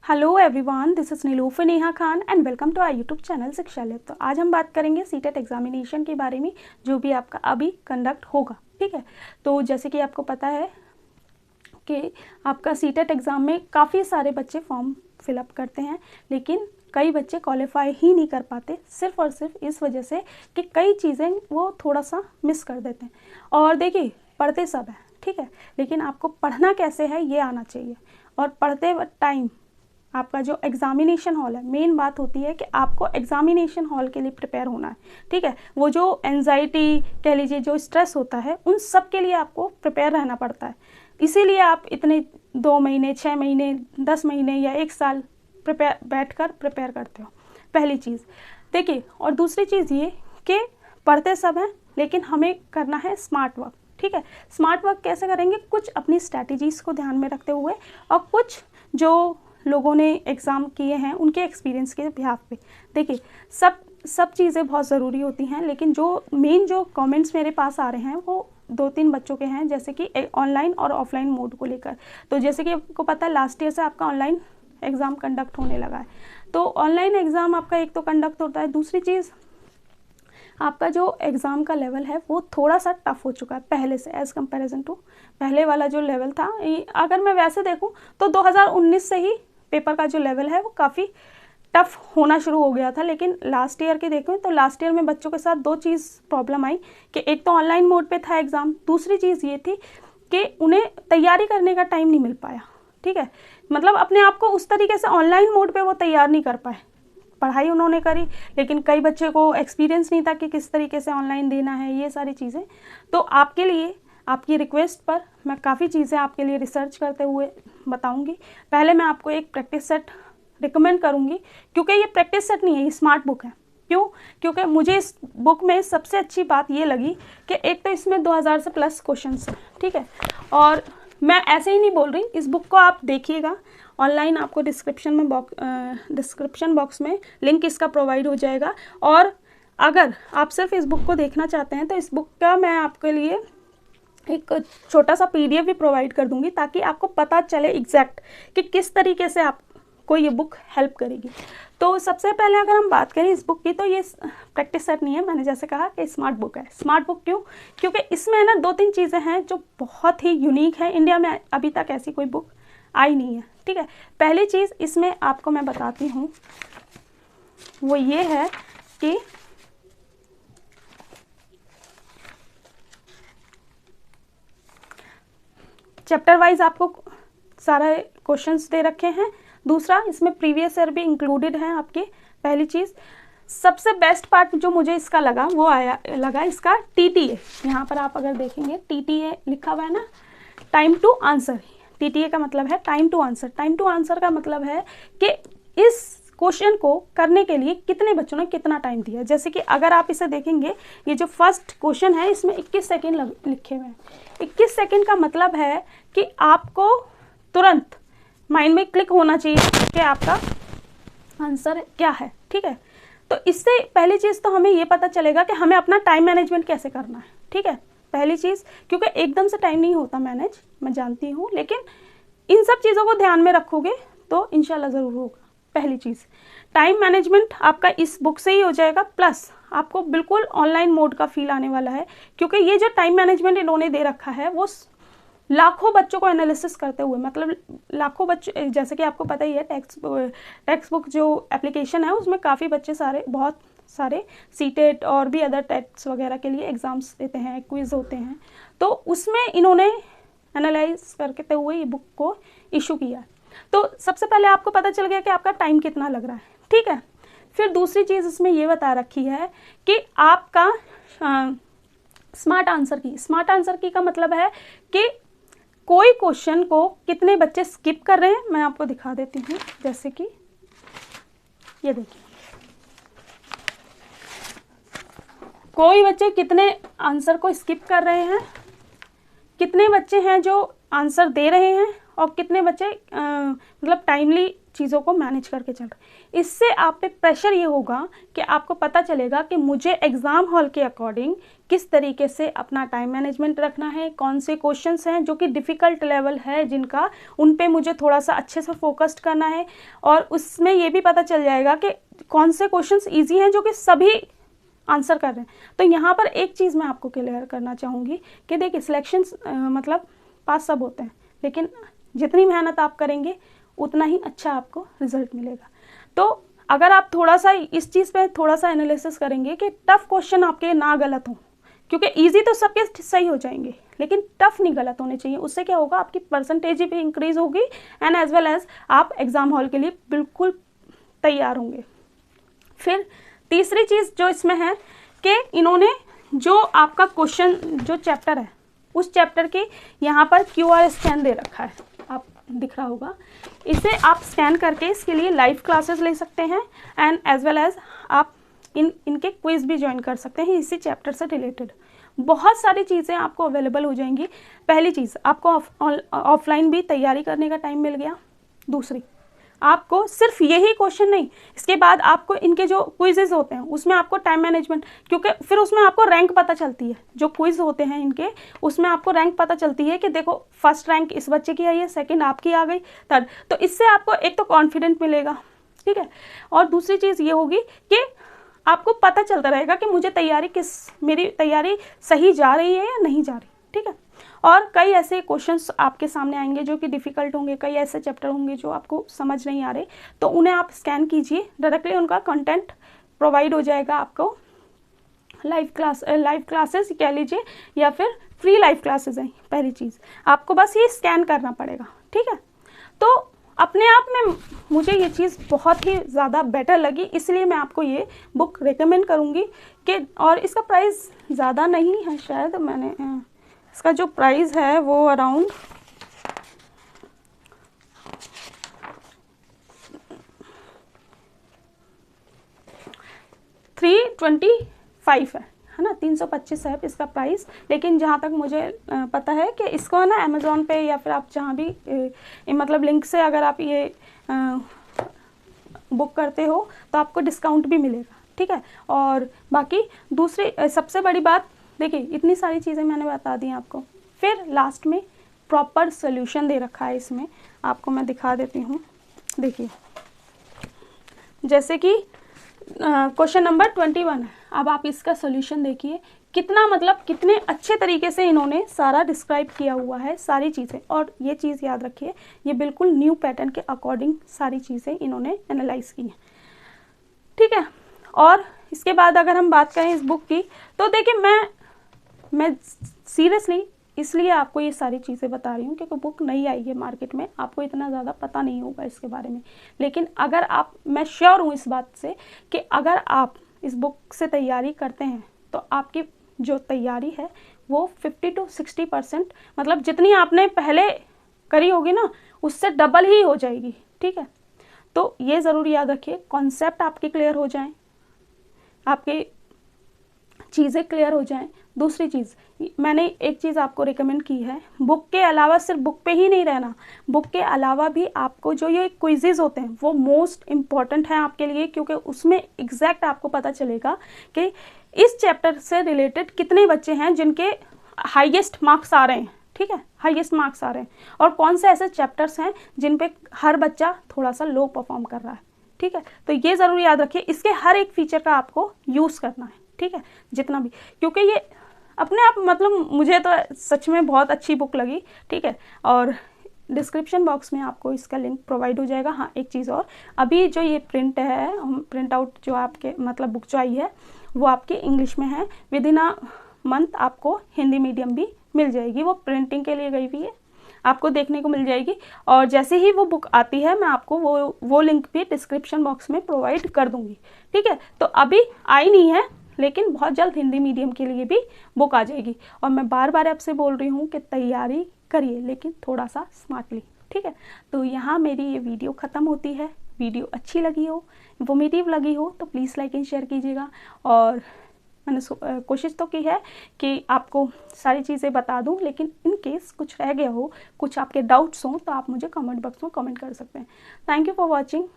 Hello everyone, this is Nilufar Neha Khan and welcome to our YouTube channel Shikshalaya. तो आज हम बात करेंगे सीटेट एग्जामिनेशन के बारे में, जो भी आपका अभी कंडक्ट होगा। ठीक है, तो जैसे कि आपको पता है कि आपका सीटेट एग्ज़ाम में काफ़ी सारे बच्चे फॉर्म फिलअप करते हैं, लेकिन कई बच्चे क्वालिफाई ही नहीं कर पाते, सिर्फ और सिर्फ इस वजह से कि कई चीज़ें वो थोड़ा सा मिस कर देते हैं। और देखिए, पढ़ते सब हैं, ठीक है, लेकिन आपको पढ़ना कैसे है ये आना चाहिए। और पढ़ते टाइम आपका जो एग्ज़ामिनेशन हॉल है, मेन बात होती है कि आपको एग्ज़ामिनेशन हॉल के लिए प्रिपेयर होना है। ठीक है, वो जो एंजाइटी कह लीजिए, जो स्ट्रेस होता है, उन सब के लिए आपको प्रिपेयर रहना पड़ता है। इसीलिए आप इतने 2 महीने, 6 महीने, 10 महीने या 1 साल बैठकर प्रिपेयर करते हो। पहली चीज़ देखिए, और दूसरी चीज़ ये कि पढ़ते सब हैं, लेकिन हमें करना है स्मार्ट वर्क। ठीक है, स्मार्ट वर्क कैसे करेंगे? कुछ अपनी स्ट्रैटेजीज़ को ध्यान में रखते हुए और कुछ जो लोगों ने एग्ज़ाम किए हैं उनके एक्सपीरियंस के बिहाफ पे। देखिए, सब चीज़ें बहुत ज़रूरी होती हैं, लेकिन जो कमेंट्स मेरे पास आ रहे हैं वो 2-3 बच्चों के हैं, जैसे कि ऑनलाइन और ऑफलाइन मोड को लेकर। तो जैसे कि आपको पता है, लास्ट ईयर से आपका ऑनलाइन एग्ज़ाम कंडक्ट होने लगा है। तो ऑनलाइन एग्ज़ाम आपका एक तो कंडक्ट होता है, दूसरी चीज़ आपका जो एग्ज़ाम का लेवल है वो थोड़ा सा टफ हो चुका है पहले से, एज़ कंपैरिजन टू पहले वाला जो लेवल था। अगर मैं वैसे देखूं तो 2019 से ही पेपर का जो लेवल है वो काफ़ी टफ होना शुरू हो गया था। लेकिन लास्ट ईयर के देखें तो लास्ट ईयर में बच्चों के साथ 2 चीज़ प्रॉब्लम आई कि एक तो ऑनलाइन मोड पे था एग्ज़ाम, दूसरी चीज़ ये थी कि उन्हें तैयारी करने का टाइम नहीं मिल पाया। ठीक है, मतलब अपने आप को उस तरीके से ऑनलाइन मोड पे वो तैयार नहीं कर पाए। पढ़ाई उन्होंने करी, लेकिन कई बच्चे को एक्सपीरियंस नहीं था कि किस तरीके से ऑनलाइन देना है, ये सारी चीज़ें। तो आपके लिए, आपकी रिक्वेस्ट पर मैं काफ़ी चीज़ें आपके लिए रिसर्च करते हुए बताऊंगी। पहले मैं आपको एक प्रैक्टिस सेट रिकमेंड करूंगी, क्योंकि ये प्रैक्टिस सेट नहीं है, ये स्मार्ट बुक है। क्यों? क्योंकि मुझे इस बुक में सबसे अच्छी बात ये लगी कि एक तो इसमें 2000 से प्लस क्वेश्चन हैं। ठीक है, और मैं ऐसे ही नहीं बोल रही, इस बुक को आप देखिएगा ऑनलाइन, आपको डिस्क्रिप्शन बॉक्स में लिंक इसका प्रोवाइड हो जाएगा। और अगर आप सिर्फ इस बुक को देखना चाहते हैं तो इस बुक का मैं आपके लिए एक छोटा सा PDF भी प्रोवाइड कर दूंगी, ताकि आपको पता चले एग्जैक्ट कि किस तरीके से आपको ये बुक हेल्प करेगी। तो सबसे पहले अगर हम बात करें इस बुक की, तो ये प्रैक्टिस सेट नहीं है, मैंने जैसे कहा कि स्मार्ट बुक है। स्मार्ट बुक क्यों? क्योंकि इसमें ना 2-3 चीज़ें हैं जो बहुत ही यूनिक है, इंडिया में अभी तक ऐसी कोई बुक आई नहीं है। ठीक है, पहली चीज़ इसमें आपको मैं बताती हूँ, वो ये है कि चैप्टर वाइज आपको सारे क्वेश्चंस दे रखे हैं। दूसरा, इसमें प्रीवियस ईयर भी इंक्लूडेड है आपके। पहली चीज़, सबसे बेस्ट पार्ट जो मुझे इसका लगा वो लगा इसका TTA। यहाँ पर आप अगर देखेंगे TTA लिखा हुआ है ना, टाइम टू आंसर। TTA का मतलब है time to answer. Time to answer का मतलब है कि इस क्वेश्चन को करने के लिए कितने बच्चों ने कितना टाइम दिया। जैसे कि अगर आप इसे देखेंगे, ये जो फर्स्ट क्वेश्चन है इसमें 21 सेकेंड लिखे हुए हैं। 21 सेकेंड का मतलब है कि आपको तुरंत माइंड में क्लिक होना चाहिए कि आपका आंसर क्या है। ठीक है, तो इससे पहली चीज़ तो हमें ये पता चलेगा कि हमें अपना टाइम मैनेजमेंट कैसे करना है। ठीक है, पहली चीज़, क्योंकि एकदम से टाइम नहीं होता मैनेज, मैं जानती हूँ, लेकिन इन सब चीज़ों को ध्यान में रखोगे तो इंशाल्लाह ज़रूर होगा। पहली चीज़, टाइम मैनेजमेंट आपका इस बुक से ही हो जाएगा, प्लस आपको बिल्कुल ऑनलाइन मोड का फील आने वाला है, क्योंकि ये जो टाइम मैनेजमेंट इन्होंने दे रखा है वो लाखों बच्चों को एनालिसिस करते हुए, मतलब लाखों बच्चे, जैसे कि आपको पता ही है, टेक्स्ट बुक जो एप्लीकेशन है उसमें काफ़ी बच्चे बहुत सारे सीटेट और भी अदर टेट्स वगैरह के लिए एग्ज़ाम्स देते हैं, क्विज़ होते हैं। तो उसमें इन्होंने एनालाइज करते हुए ये बुक को इशू किया है। तो सबसे पहले आपको पता चल गया कि आपका टाइम कितना लग रहा है। ठीक है, फिर दूसरी चीज़ इसमें ये बता रखी है कि आपका स्मार्ट आंसर की का मतलब है कि कोई क्वेश्चन को कितने बच्चे स्किप कर रहे हैं। मैं आपको दिखा देती हूँ, जैसे कि ये देखिए, कोई बच्चे कितने आंसर को स्किप कर रहे हैं, कितने बच्चे हैं जो आंसर दे रहे हैं, और कितने बच्चे मतलब टाइमली चीज़ों को मैनेज करके चल रहे। इससे आप पे प्रेशर ये होगा कि आपको पता चलेगा कि मुझे एग्ज़ाम हॉल के अकॉर्डिंग किस तरीके से अपना टाइम मैनेजमेंट रखना है, कौन से क्वेश्चंस हैं जो कि डिफ़िकल्ट लेवल है जिनका, उन पे मुझे थोड़ा सा अच्छे से फोकस्ड करना है। और उसमें ये भी पता चल जाएगा कि कौन से क्वेश्चंस ईजी हैं जो कि सभी आंसर कर रहे हैं। तो यहाँ पर एक चीज़ मैं आपको क्लियर करना चाहूँगी कि देखिए सिलेक्शंस मतलब पास सब होते हैं, लेकिन जितनी मेहनत आप करेंगे उतना ही अच्छा आपको रिजल्ट मिलेगा। तो अगर आप थोड़ा सा इस चीज़ पे थोड़ा सा एनालिसिस करेंगे कि टफ क्वेश्चन आपके ना गलत हों, क्योंकि इजी तो सबके सही हो जाएंगे लेकिन टफ नहीं गलत होने चाहिए। उससे क्या होगा, आपकी परसेंटेज भी इंक्रीज होगी एंड एज वेल एज आप एग्ज़ाम हॉल के लिए बिल्कुल तैयार होंगे। फिर तीसरी चीज़ जो इसमें है कि इन्होंने जो आपका क्वेश्चन जो चैप्टर है उस चैप्टर के यहाँ पर QR स्कैन दे रखा है, आप दिख रहा होगा। इसे आप स्कैन करके इसके लिए लाइव क्लासेस ले सकते हैं एंड एज वेल एज आप इनके क्विज भी ज्वाइन कर सकते हैं इसी चैप्टर से रिलेटेड। बहुत सारी चीज़ें आपको अवेलेबल हो जाएंगी। पहली चीज़, आपको ऑफलाइन भी तैयारी करने का टाइम मिल गया। दूसरी, आपको सिर्फ यही क्वेश्चन नहीं, इसके बाद आपको इनके जो क्विजेज होते हैं उसमें आपको टाइम मैनेजमेंट, क्योंकि फिर उसमें आपको रैंक पता चलती है। जो क्विज होते हैं इनके उसमें आपको रैंक पता चलती है कि देखो फर्स्ट रैंक इस बच्चे की आई है, सेकंड आपकी आ गई, थर्ड। तो इससे आपको एक तो कॉन्फिडेंट मिलेगा, ठीक है। और दूसरी चीज़ ये होगी कि आपको पता चलता रहेगा कि मुझे मेरी तैयारी सही जा रही है या नहीं जा रही, ठीक है। और कई ऐसे क्वेश्चंस आपके सामने आएंगे जो कि डिफ़िकल्ट होंगे, कई ऐसे चैप्टर होंगे जो आपको समझ नहीं आ रहे, तो उन्हें आप स्कैन कीजिए, डायरेक्टली उनका कंटेंट प्रोवाइड हो जाएगा आपको। लाइव क्लासेस कह लीजिए या फिर फ्री लाइव क्लासेस हैं। पहली चीज़ आपको बस ये स्कैन करना पड़ेगा, ठीक है। तो अपने आप में मुझे ये चीज़ बहुत ही ज़्यादा बेटर लगी, इसलिए मैं आपको ये बुक रिकमेंड करूँगी कि, और इसका प्राइस ज़्यादा नहीं है शायद, मैंने इसका जो प्राइस है वो अराउंड 325 है ना, 325 है इसका प्राइस। लेकिन जहाँ तक मुझे पता है कि इसको ना अमेज़ॉन पे या फिर आप जहाँ भी मतलब लिंक से अगर आप ये बुक करते हो तो आपको डिस्काउंट भी मिलेगा, ठीक है। और बाकी दूसरी सबसे बड़ी बात, देखिए इतनी सारी चीज़ें मैंने बता दी आपको, फिर लास्ट में प्रॉपर सोल्यूशन दे रखा है इसमें, आपको मैं दिखा देती हूँ। देखिए जैसे कि क्वेश्चन नंबर 21 है, अब आप इसका सोल्यूशन देखिए कितना, मतलब कितने अच्छे तरीके से इन्होंने सारा डिस्क्राइब किया हुआ है सारी चीज़ें। और ये चीज़ याद रखिए, ये बिल्कुल न्यू पैटर्न के अकॉर्डिंग सारी चीज़ें इन्होंने एनालाइज की हैं, ठीक है। और इसके बाद अगर हम बात करें इस बुक की, तो देखिए मैं सीरियसली इसलिए आपको ये सारी चीज़ें बता रही हूँ क्योंकि बुक नई आई है मार्केट में, आपको इतना ज़्यादा पता नहीं होगा इसके बारे में। लेकिन अगर आप, मैं श्योर हूँ इस बात से कि अगर आप इस बुक से तैयारी करते हैं तो आपकी जो तैयारी है वो 50 to 60%, मतलब जितनी आपने पहले करी होगी ना उससे डबल ही हो जाएगी, ठीक है। तो ये ज़रूर याद रखिए, कॉन्सेप्ट आपके क्लियर हो जाएं, आपके चीज़ें क्लियर हो जाएं। दूसरी चीज़, मैंने एक चीज़ आपको रिकमेंड की है, बुक के अलावा सिर्फ बुक पे ही नहीं रहना, बुक के अलावा भी आपको जो ये क्विजेज़ होते हैं वो मोस्ट इम्पॉर्टेंट हैं आपके लिए, क्योंकि उसमें एग्जैक्ट आपको पता चलेगा कि इस चैप्टर से रिलेटेड कितने बच्चे हैं जिनके हाईएस्ट मार्क्स आ रहे हैं, ठीक है, हाईएस्ट मार्क्स आ रहे हैं, और कौन से ऐसे चैप्टर्स हैं जिन पे हर बच्चा थोड़ा सा लो परफॉर्म कर रहा है, ठीक है। तो ये ज़रूर याद रखिए, इसके हर एक फीचर का आपको यूज़ करना है, ठीक है, जितना भी, क्योंकि ये अपने आप, मतलब मुझे तो सच में बहुत अच्छी बुक लगी, ठीक है। और डिस्क्रिप्शन बॉक्स में आपको इसका लिंक प्रोवाइड हो जाएगा। हाँ, एक चीज़ और, अभी जो ये प्रिंट आउट जो आपके, मतलब बुक जो आई है वो आपकी इंग्लिश में है, विद इन अ मंथ आपको हिंदी मीडियम भी मिल जाएगी, वो प्रिंटिंग के लिए गई हुई है, आपको देखने को मिल जाएगी। और जैसे ही वो बुक आती है मैं आपको वो लिंक भी डिस्क्रिप्शन बॉक्स में प्रोवाइड कर दूँगी, ठीक है। तो अभी आई नहीं है, लेकिन बहुत जल्द हिंदी मीडियम के लिए भी बुक आ जाएगी। और मैं बार बार आपसे बोल रही हूँ कि तैयारी करिए, लेकिन थोड़ा सा स्मार्टली, ठीक है। तो यहाँ मेरी ये वीडियो ख़त्म होती है। वीडियो अच्छी लगी हो, इन्फॉर्मेटिव लगी हो तो प्लीज़ लाइक एंड शेयर कीजिएगा। और मैंने कोशिश तो की है कि आपको सारी चीज़ें बता दूं, लेकिन इन केस कुछ रह गया हो, कुछ आपके डाउट्स हों, तो आप मुझे कमेंट बॉक्स में कमेंट कर सकते हैं। Thank you for watching.